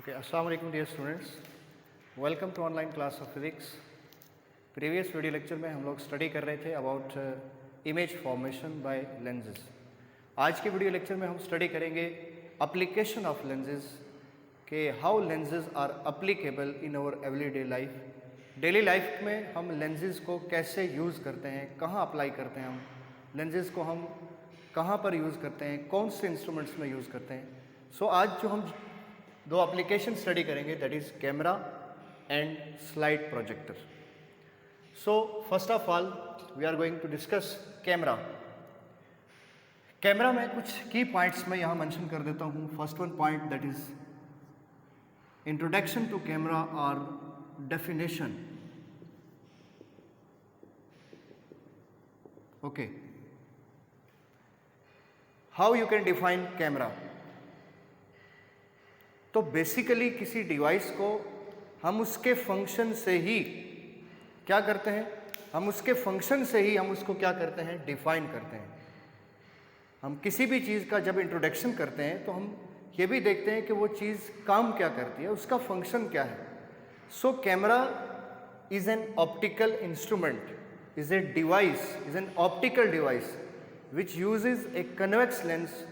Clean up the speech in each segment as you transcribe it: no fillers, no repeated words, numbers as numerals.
Okay, Assalamu alaikum dear students. Welcome to online class of physics. Previous video lecture में हम लोग study कर रहे थे about image formation by lenses. आज के वीडियो लेक्चर में हम स्टडी करेंगे एप्लीकेशन ऑफ लेंसेज के how lenses are applicable in our everyday life. Daily life में हम लेंसेज को कैसे यूज़ करते हैं, कहाँ अप्लाई करते हैं, हम लेंसेज को हम कहाँ पर यूज़ करते हैं, कौन से इंस्ट्रूमेंट्स में यूज़ करते हैं. सो आज जो हम दो एप्लीकेशन स्टडी करेंगे that is camera and slide projector. So first of all we are going to discuss camera. Camera में कुछ की पॉइंट्स मैं यहाँ मेंशन कर देता हूँ. First one point that is introduction to camera और definition. Okay, how you can define camera. तो बेसिकली किसी डिवाइस को हम उसके फंक्शन से ही क्या करते हैं, हम उसके फंक्शन से ही हम उसको क्या करते हैं, डिफाइन करते हैं. हम किसी भी चीज़ का जब इंट्रोडक्शन करते हैं तो हम ये भी देखते हैं कि वो चीज़ काम क्या करती है, उसका फंक्शन क्या है. So camera is an optical instrument, is a device, is an optical device which uses a convex lens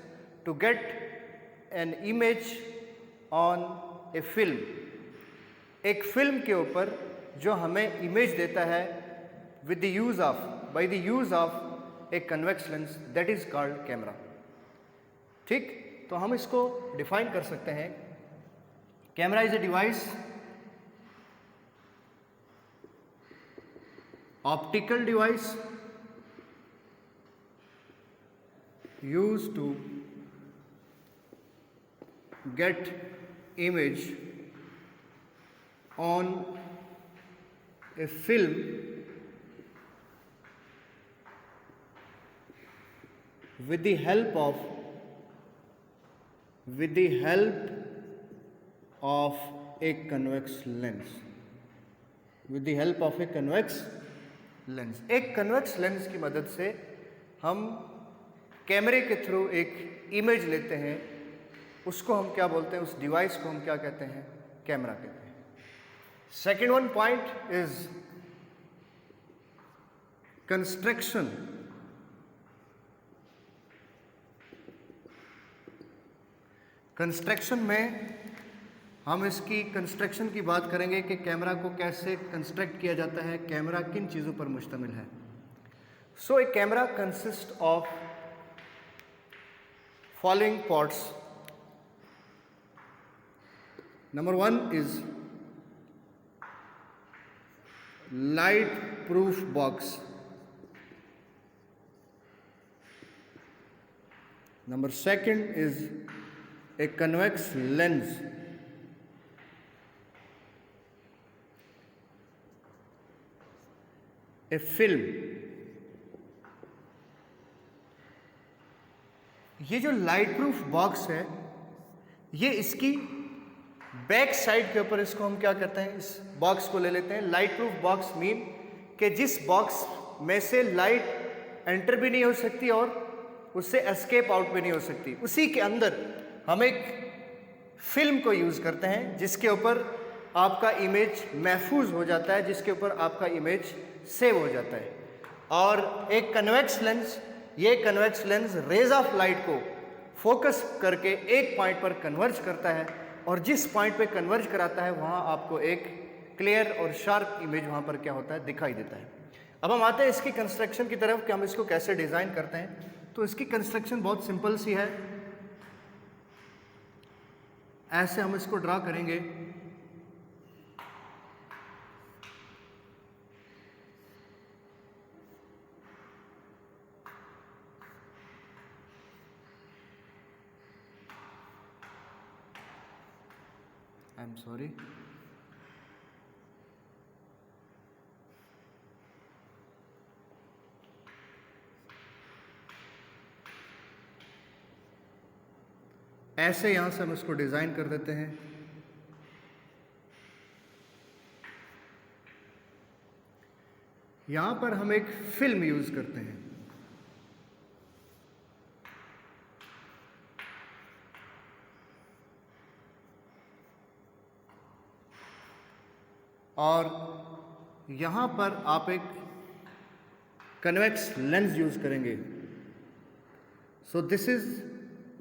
to get an image on a film. एक फिल्म के ऊपर जो हमें इमेज देता है with the use of, by the use of a convex lens, that is called camera. ठीक, तो हम इसको डिफाइन कर सकते हैं. Camera is a device, optical device use to get image on a film with the help of a convex lens. With the help of a convex lens. एक convex lens की मदद से हम कैमरे के थ्रू एक इमेज लेते हैं. उसको हम क्या बोलते हैं, उस डिवाइस को हम क्या कहते हैं, कैमरा कहते हैं. Second one point is construction. Construction में हम इसकी कंस्ट्रक्शन की बात करेंगे कि कैमरा को कैसे कंस्ट्रक्ट किया जाता है, कैमरा किन चीज़ों पर मुश्तमिल है. So a camera consist of following parts. Number one is light proof box. Number second is a convex lens. A film. ये जो लाइट प्रूफ बॉक्स है, ये इसकी बैक साइड के ऊपर इसको हम क्या करते हैं, इस बॉक्स को ले लेते हैं. लाइट प्रूफ बॉक्स मीन कि जिस बॉक्स में से लाइट एंटर भी नहीं हो सकती और उससे एस्केप आउट भी नहीं हो सकती, उसी के अंदर हम एक फिल्म को यूज़ करते हैं जिसके ऊपर आपका इमेज महफूज हो जाता है, जिसके ऊपर आपका इमेज सेव हो जाता है. और एक कन्वेक्स लेंस, ये convex lens rays of light को फोकस करके एक पॉइंट पर कन्वर्ज करता है और जिस पॉइंट पे कन्वर्ज कराता है वहाँ आपको एक क्लियर और शार्प इमेज वहाँ पर क्या होता है, दिखाई देता है. अब हम आते हैं इसकी कंस्ट्रक्शन की तरफ कि हम इसको कैसे डिज़ाइन करते हैं. तो इसकी कंस्ट्रक्शन बहुत सिंपल सी है. ऐसे हम इसको ड्रा करेंगे. I am sorry. ऐसे यहां से हम इसको डिज़ाइन कर देते हैं. यहां पर हम एक फिल्म यूज़ करते हैं. और यहाँ पर आप एक कन्वेक्स लेंस यूज करेंगे। So this is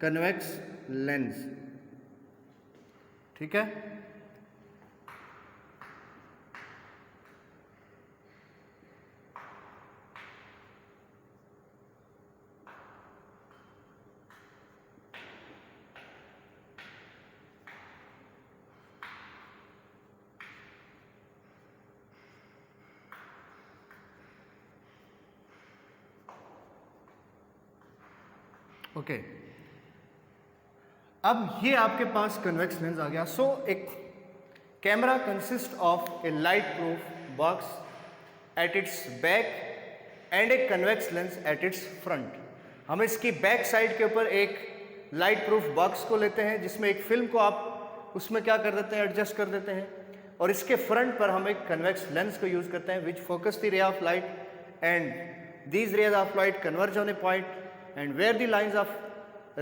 convex lens, ठीक है। ओके अब ये आपके पास कन्वेक्स लेंस आ गया। सो एक camera consist of A light proof box at its back and A convex lens at its front. हम इसकी बैक साइड के ऊपर एक लाइट प्रूफ बॉक्स को लेते हैं जिसमें एक फिल्म को आप उसमें क्या कर देते हैं, एडजस्ट कर देते हैं, और इसके फ्रंट पर हम एक कन्वेक्स लेंस को यूज करते हैं which focus the ray of light and these raise of light converge on A point and where the lines of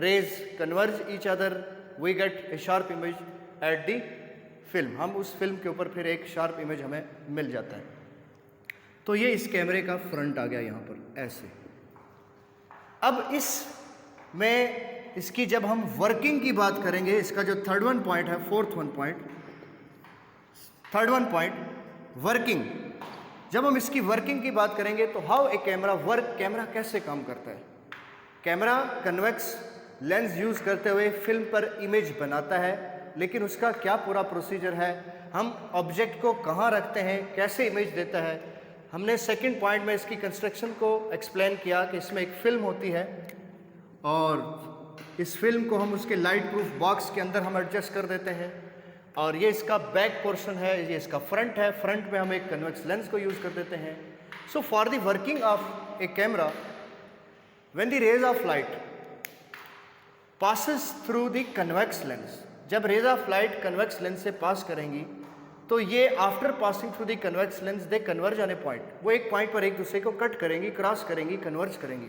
rays converge each other we get a sharp image at the film। हम उस film के ऊपर फिर एक sharp image हमें मिल जाता है। तो ये इस कैमरे का फ्रंट आ गया यहाँ पर ऐसे। अब इस में इसकी जब हम वर्किंग की बात करेंगे, इसका जो थर्ड वन पॉइंट है, थर्ड वन पॉइंट वर्किंग। जब हम इसकी वर्किंग की बात करेंगे तो how a camera work, camera कैसे काम करता है। कैमरा कन्वेक्स लेंस यूज करते हुए फिल्म पर इमेज बनाता है, लेकिन उसका क्या पूरा प्रोसीजर है, हम ऑब्जेक्ट को कहाँ रखते हैं, कैसे इमेज देता है। हमने सेकंड पॉइंट में इसकी कंस्ट्रक्शन को एक्सप्लेन किया कि इसमें एक फिल्म होती है और इस फिल्म को हम उसके लाइट प्रूफ बॉक्स के अंदर हम एडजस्ट कर देते हैं, और ये इसका बैक पोर्शन है, ये इसका फ्रंट है। फ्रंट में हम एक कन्वेक्स लेंस को यूज कर देते हैं। So for the working of A camera when the rays of light passes through the convex lens, जब rays of light convex lens से पास करेंगी तो ये after passing through the convex lens they converge on A point, वो एक point पर एक दूसरे को कट करेंगी, क्रॉस करेंगी, कन्वर्ज करेंगी।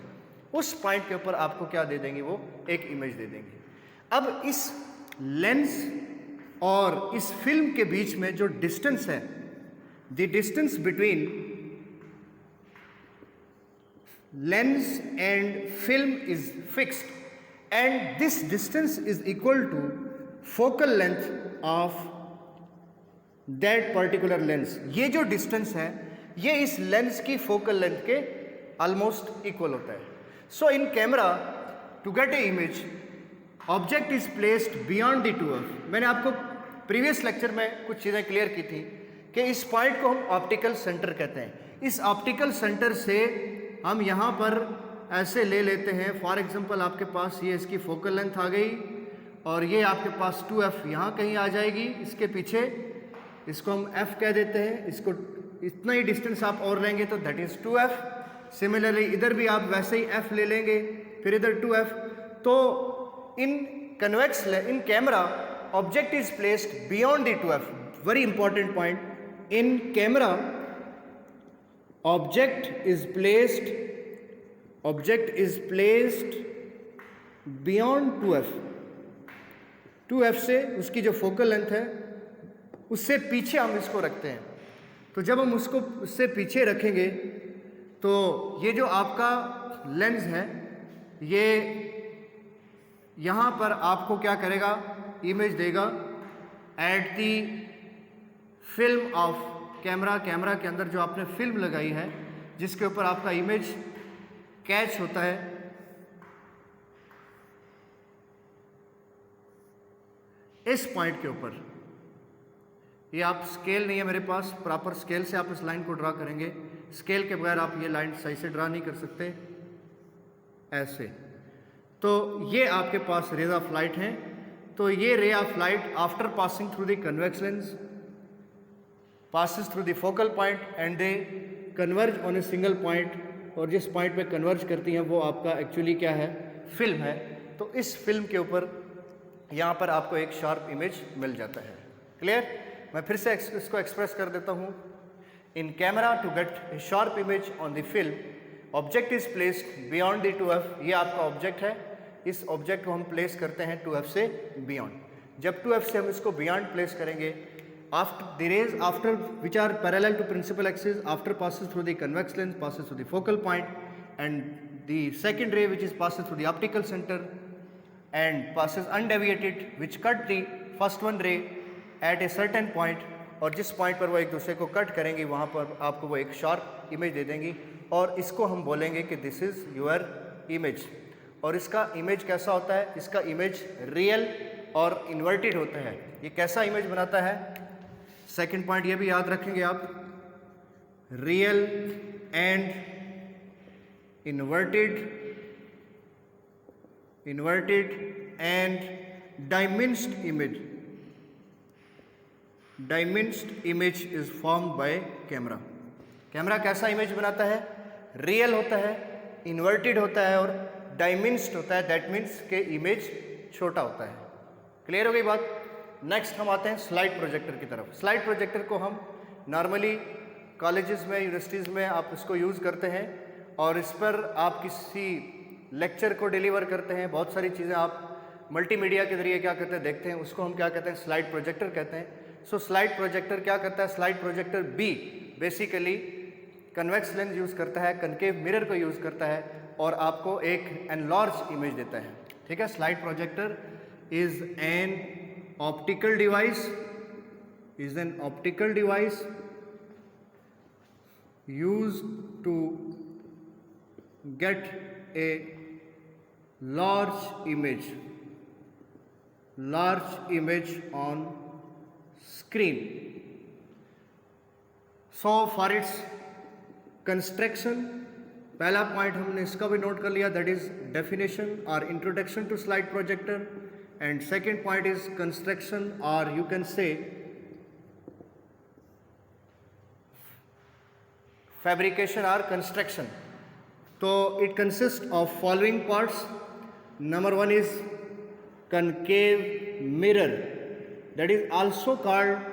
उस पॉइंट के ऊपर आपको क्या दे देंगी, वो एक इमेज दे देंगी। अब इस लेंस और इस फिल्म के बीच में जो डिस्टेंस है, the distance between lens and film is fixed and this distance is equal to focal length of that particular lens। ये जो distance है ये इस लेंस की focal length के almost equal होता है। So in camera to get a image object is placed beyond the 2f। मैंने आपको प्रीवियस लेक्चर में कुछ चीज़ें क्लियर की थी कि इस पॉइंट को हम ऑप्टिकल सेंटर कहते हैं। इस ऑप्टिकल सेंटर से हम यहाँ पर ऐसे ले लेते हैं, फॉर एग्जांपल आपके पास ये इसकी फोकल लेंथ आ गई और ये आपके पास 2f यहाँ कहीं आ जाएगी, इसके पीछे इसको हम f कह देते हैं। इसको इतना ही डिस्टेंस आप और लेंगे तो दैट इज़ 2f। सिमिलरली इधर भी आप वैसे ही f ले लेंगे, फिर इधर 2f। तो in convex in camera object is placed beyond the 2f। Very important point, in camera object is placed beyond 2f। 2f से उसकी जो फोकल लेंथ है उससे पीछे हम इसको रखते हैं। तो जब हम उसको उससे पीछे रखेंगे तो ये जो आपका लेंस है ये यहाँ पर आपको क्या करेगा, इमेज देगा at the film of camera के अंदर जो आपने फिल्म लगाई है जिसके ऊपर आपका इमेज कैच होता है। इस पॉइंट के ऊपर, ये आप स्केल नहीं है मेरे पास, प्रॉपर स्केल से आप इस लाइन को ड्रा करेंगे। स्केल के बगैर आप ये लाइन सही से ड्रा नहीं कर सकते ऐसे। तो ये आपके पास रेज ऑफ लाइट हैं। तो ये ray of light after passing through the convex lens passes through the focal point and they converge on a single point, और जिस पॉइंट पे कन्वर्ज करती हैं वो आपका एक्चुअली क्या है, फिल्म है। तो इस फिल्म के ऊपर यहाँ पर आपको एक शार्प इमेज मिल जाता है। क्लियर? मैं फिर से इसको एक्सप्रेस कर देता हूँ। In camera to get a sharp image on the film object is placed beyond the 2f। ये आपका ऑब्जेक्ट है, इस ऑब्जेक्ट को हम प्लेस करते हैं 2f से बियॉन्ड। जब 2f से हम इसको बियॉन्ड प्लेस करेंगे after the rays after which are parallel to principal axis after passes through the convex lens passes through the focal point, and the second ray which is passes through the optical center and passes undeviated which cut the first one ray at a certain point, और जिस point पर वो एक दूसरे को cut करेंगी वहाँ पर आपको वो एक शार्प इमेज दे देंगी, और इसको हम बोलेंगे कि दिस इज़ योर इमेज। और इसका इमेज कैसा होता है? इसका इमेज रियल और इन्वर्टेड होता है। ये कैसा इमेज बनाता है? सेकंड पॉइंट ये भी याद रखेंगे आप, real and inverted and diminished image. Diminished image is formed by camera. Camera कैसा इमेज बनाता है? रियल होता है, इन्वर्टेड होता है और डायमेंस्ड होता है। दैट मीन्स के इमेज छोटा होता है। क्लियर हो गई बात? नेक्स्ट हम आते हैं स्लाइड प्रोजेक्टर की तरफ। स्लाइड प्रोजेक्टर को हम नॉर्मली कॉलेजेस में, यूनिवर्सिटीज़ में आप इसको यूज़ करते हैं और इस पर आप किसी लेक्चर को डिलीवर करते हैं। बहुत सारी चीज़ें आप मल्टीमीडिया के ज़रिए क्या करते हैं देखते हैं, उसको हम क्या कहते हैं? स्लाइड प्रोजेक्टर कहते हैं। सो स्लाइड प्रोजेक्टर क्या करता है? स्लाइड प्रोजेक्टर बी बेसिकली कन्वेक्स लेंस यूज़ करता है, कनकेव मिरर को यूज़ करता है और आपको एक एनलार्ज इमेज देता है। ठीक है, slide projector is an optical device used to get a large image on screen. So for its construction, पहला पॉइंट हमने इसका भी नोट कर लिया, दैट इज डेफिनेशन और introduction to slide projector, and second point is construction, or you can say fabrication or construction. So it consists of following parts. Number one is concave mirror, that is also called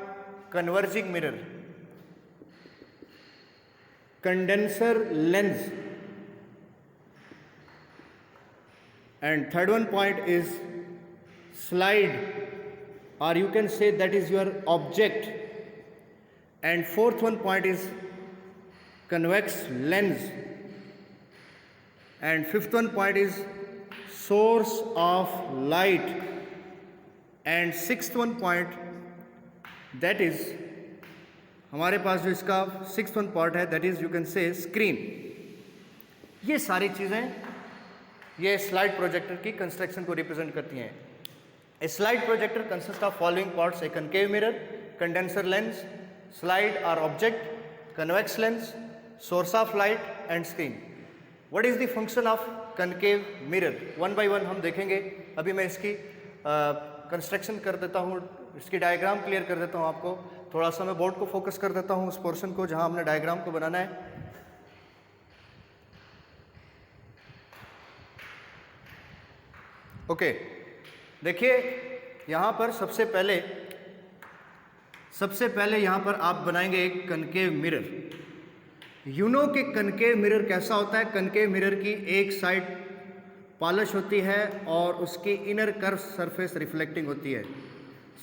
converging mirror, condenser lens, and third one point is slide, or you can say that is your object, and fourth one point is convex lens, and fifth one point is source of light, and sixth one point that is हमारे पास जो इसका sixth one part है that is you can say screen. ये सारी चीज़ें ये slide projector की construction को रिप्रेजेंट करती हैं। A slide projector consists of following parts: a concave mirror, condenser lens, slide or object, convex lens, source of light and screen. What is the function of concave mirror? One by one हम देखेंगे। अभी मैं इसकी construction कर देता हूँ, इसकी diagram clear कर देता हूँ आपको। थोड़ा सा मैं बोर्ड को फोकस कर देता हूँ उस पोर्शन को जहाँ हमने डायग्राम को बनाना है। ओके, देखिए यहाँ पर सबसे पहले यहाँ पर आप बनाएंगे एक कनकेव मिरर। यू नो कि कनकेव मिरर कैसा होता है? कनकेव मिरर की एक साइड पॉलिश होती है और उसकी इनर कर्व सरफेस रिफ्लेक्टिंग होती है।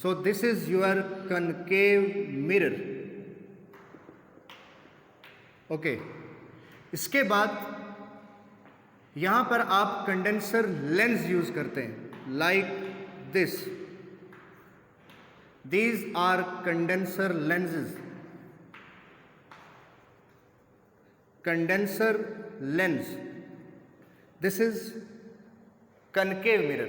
So this is your concave mirror. Okay, इसके बाद यहाँ पर आप कंडेंसर लेंस यूज करते हैं, like this. These are condenser lenses. Condenser lens. This is concave mirror.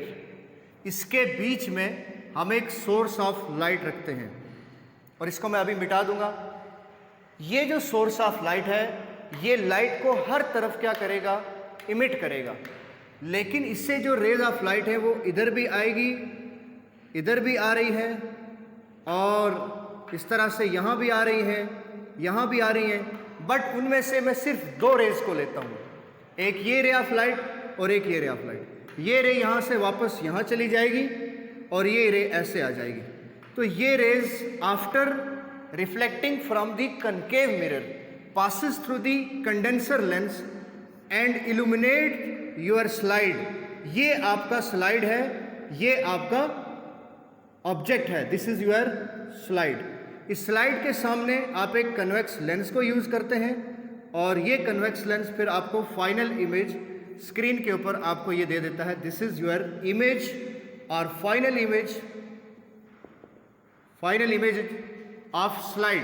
इसके बीच में हम एक सोर्स ऑफ लाइट रखते हैं और इसको मैं अभी मिटा दूंगा। ये जो सोर्स ऑफ लाइट है ये लाइट को हर तरफ क्या करेगा? इमिट करेगा। लेकिन इससे जो रेज ऑफ लाइट है वो इधर भी आएगी, इधर भी आ रही है और इस तरह से यहाँ भी आ रही है, यहाँ भी आ रही है। बट उनमें से मैं सिर्फ दो रेज को लेता हूँ, एक ये रे ऑफ लाइट और एक ये रे ऑफ लाइट। ये रे यहाँ से वापस यहाँ चली जाएगी और ये रे ऐसे आ जाएगी। तो ये raise after reflecting from the concave mirror passes through the condenser lens and illuminate your slide. ये आपका स्लाइड है, ये आपका ऑब्जेक्ट है, दिस इज योर स्लाइड। इस स्लाइड के सामने आप एक कन्वेक्स लेंस को यूज़ करते हैं और ये कन्वेक्स लेंस फिर आपको फाइनल इमेज स्क्रीन के ऊपर आपको ये दे देता है। दिस इज योर इमेज और फाइनल इमेज ऑफ स्लाइड।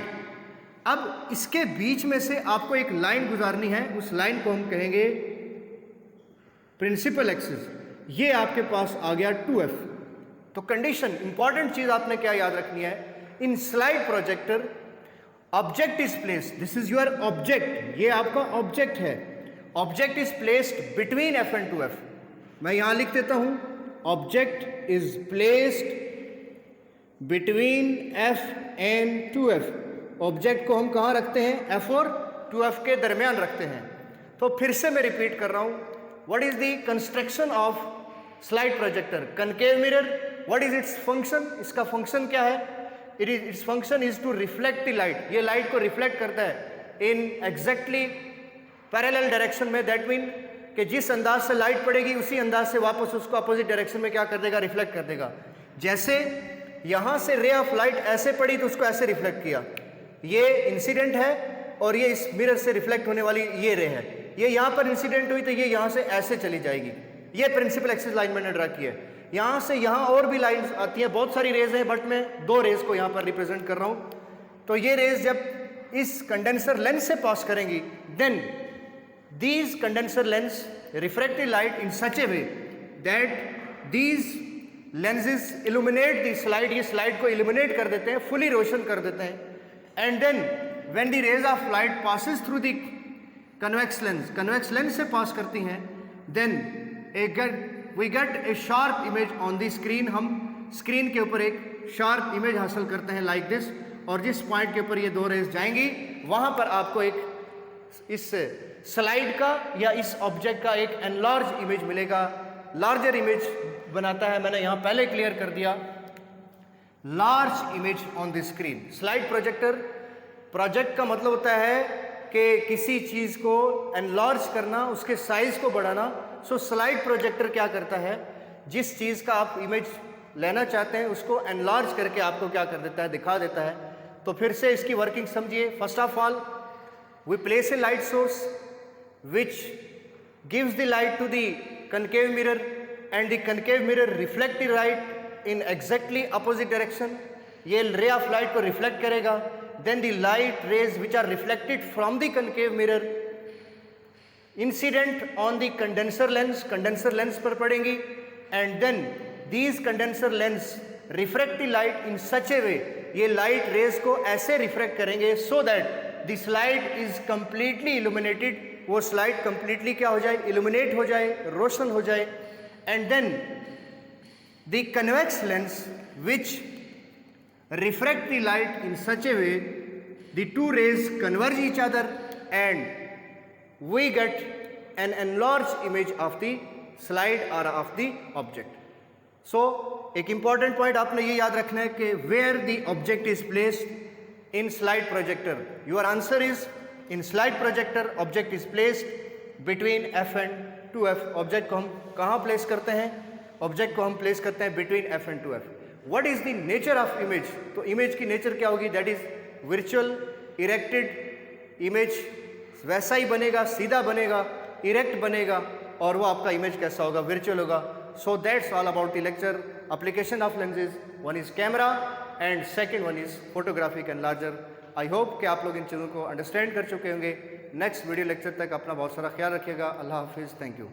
अब इसके बीच में से आपको एक लाइन गुजारनी है, उस लाइन को हम कहेंगे प्रिंसिपल एक्सिस। ये आपके पास आ गया 2f। तो कंडीशन, इंपॉर्टेंट चीज आपने क्या याद रखनी है, in slide projector object is placed, this is your object, ये आपका ऑब्जेक्ट है। Object is placed between f and 2f। मैं यहां लिख देता हूं, object is placed between f and 2f। Object को हम कहां रखते हैं, f और 2f के दरमियान रखते हैं। तो फिर से मैं रिपीट कर रहा हूं, what is the construction of slide projector, concave mirror, what is its function, इसका फंक्शन क्या है, its function is to reflect the light, ये लाइट को रिफ्लेक्ट करता है इन एग्जैक्टली पैरेलल डायरेक्शन में। दैट मीन कि जिस अंदाज से लाइट पड़ेगी उसी अंदाज से वापस उसको अपोजिट डायरेक्शन में क्या कर देगा, रिफ्लेक्ट कर देगा। जैसे यहां से रे ऑफ लाइट ऐसे पड़ी तो उसको ऐसे रिफ्लेक्ट किया, ये इंसिडेंट है और ये इस मिरर से रिफ्लेक्ट होने वाली ये रे है। ये यहां पर इंसिडेंट हुई तो ये यहां से ऐसे चली जाएगी। ये प्रिंसिपल एक्सिस लाइन मैंने ड्रा की है। यहां से यहां और भी लाइंस आती हैं, बहुत सारी रेज हैं, बट मैं 2 रेज को यहां पर रिप्रेजेंट कर रहा हूं। तो ये रेज जब इस कंडेंसर लेंस से पास करेंगी, then these condenser lens refract the light in such a way that these lenses illuminate the slide, ये स्लाइड को इल्यूमिनेट कर देते हैं, फुली रोशन कर देते हैं। And then when the rays of light passes through the convex lens से पास करती हैं, then we get a sharp image on the screen. हम स्क्रीन के ऊपर एक शार्प इमेज हासिल करते हैं लाइक दिस। और जिस पॉइंट के ऊपर ये 2 रेज जाएंगी वहां पर आपको एक इस स्लाइड का या इस ऑब्जेक्ट का एक एनलार्ज इमेज मिलेगा, लार्जर इमेज बनाता है। मैंने यहां पहले क्लियर कर दिया, large image on the screen. Slide project का मतलब होता है कि किसी चीज को एनलार्ज करना, उसके साइज को बढ़ाना। सो स्लाइड प्रोजेक्टर क्या करता है, जिस चीज का आप इमेज लेना चाहते हैं उसको एनलार्ज करके आपको क्या कर देता है, दिखा देता है। तो फिर से इसकी वर्किंग समझिए। First of all we place a light source which gives the light to the concave mirror and the concave mirror reflect the light in exactly opposite direction. ये ray of light को reflect करेगा। then the light rays which are reflected from the concave mirror incident on the condenser lens पर पड़ेंगी and then these condenser lens reflect the light in such a way, ये light rays को ऐसे refract करेंगे so that the slide is completely illuminated, वो slide completely क्या हो जाए, इल्यूमिनेट हो जाए, रोशन हो जाए। And then the convex lens which refract the light in such a way the 2 rays converge each other and we get an enlarge image of the slide और ऑफ द ऑब्जेक्ट। सो एक important point आपने ये याद रखना है कि where the object is placed in slide projector, your answer is in slide projector object is placed between f and 2f। Object को हम कहाँ प्लेस करते हैं, ऑब्जेक्ट को हम प्लेस करते हैं between f and 2f। What is the nature of image, तो इमेज की नेचर क्या होगी, that is virtual erected image. वैसा ही बनेगा, सीधा बनेगा, इरेक्ट बनेगा, और वो आपका इमेज कैसा होगा, वर्चुअल होगा। So that's all about the lecture, application of lenses. One is camera and second one is photographic enlarger. I hope कि आप लोग इन चीज़ों को अंडरस्टैंड कर चुके होंगे। नेक्स्ट वीडियो लेक्चर तक अपना बहुत सारा ख्याल रखिएगा। अल्लाह हाफिज़, थैंक यू।